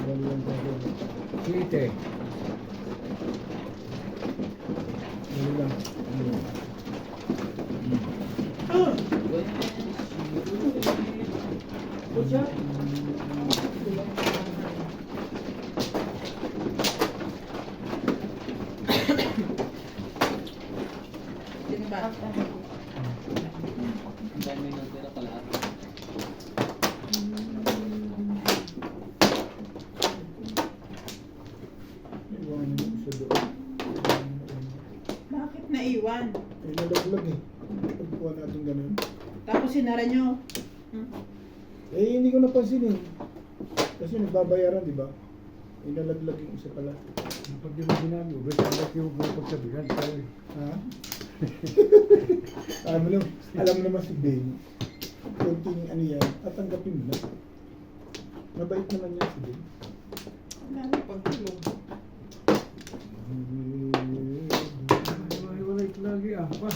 Walang gagawin. Site. Wala. Sino ba? Ang dami ng pera pala. Iwan mo sa doon. Bakit naiwan? Ay, nalaglag eh. Pagkuha natin ganun. Tapos sinara nyo. Eh, hindi ko napansin eh. Kasi nagbabayaran, di ba? Ay, nalaglag yung isa pala. Pag di mo sinabi, ubus ang yung pagsabihan tayo. Ha? alam mo naman si Ben. Kunting ano yan, tatanggapin mo na. Mabait naman yan si Ben. Wala na pagtulog. Wala lagi ah. Pa.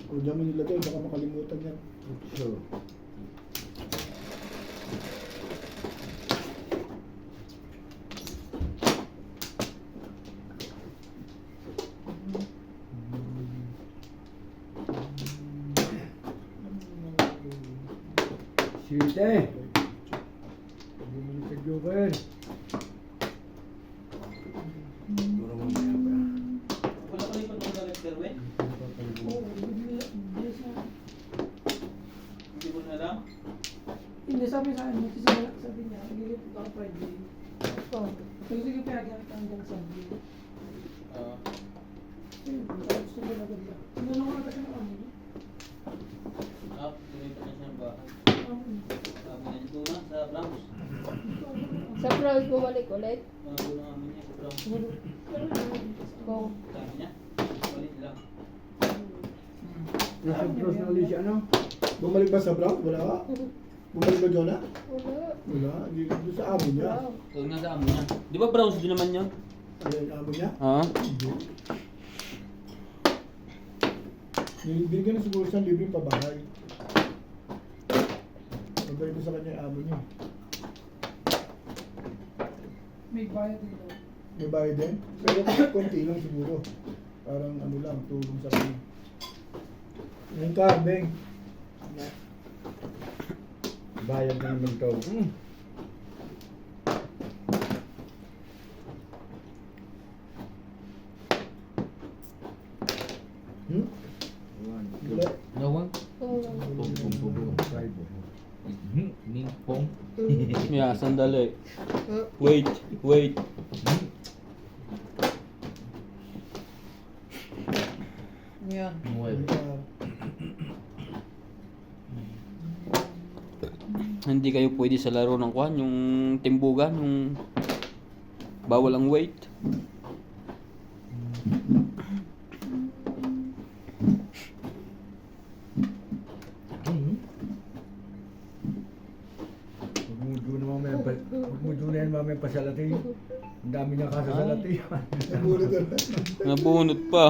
O diyan mo nilagay, baka makalimutan yan. So, Site. Hindi mo ni Joker. Puro mo maya pa. Wala pa rin pa itong galit, Derwin? Hindi mo na lang? Hindi, sabi sa akin, sabi niya, magiging ako Friday. Oo. Sige, kaya ganit hanggang Sunday. Ayun, gusto ko na ganda. Ano na ako kasi na kami? Lumipat na siya ng bahay. Sabi na ito na sa Brahms. Sa Browse bumalik ulit? Doon ang amin niya sa Brahms. Kung Sabi niya, balik lang. Nasa cross na ulit siya, ano? Bumalik ba sa Brown? Wala ka? Bumalik ba Jonah? wala. Wala. Hindi doon sa amo niya. Wow. Huwag na sa amin niya. Di ba Brahms din naman yun? Ayan, amo niya. Ha? Hindi. Binigyan na siguro siya libre pa bahay. Magbalik ko sa kanya yung amo niya. May bayad dito. May bayad din. Pero konti lang siguro. Parang ano lang, tulong sa kanya. Yung karbeng. Bayad na naman to. Hmm? One, two, Wala. No one? Oo. five. Ningpong. Yeah, sandali. Wait, wait. Yun. Nueve. Hindi kayo pwede sa laro ng kwan, yung timbugan, yung bawal ang weight. Magmudo na yan mamaya pa sa lati. Ang dami niya kaso sa lati. Nabulot na. Nabunot pa.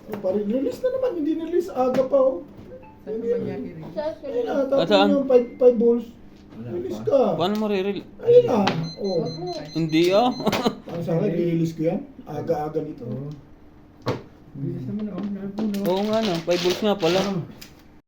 Oh, parang release na naman. Hindi na-release. Aga pa oh. Saan naman niya hirin? Sa Ayun na. akin. Tapos Saan? yung 5 balls. Wala Release pa. ka. Paano mo riril? Ayun na. Oh. Wag mo. Hindi ah. Ang sa akin, i-release ko yan. Aga-aga nito. Oo. Bilis naman ako. Napuno. Oo nga na, 5 balls nga pala.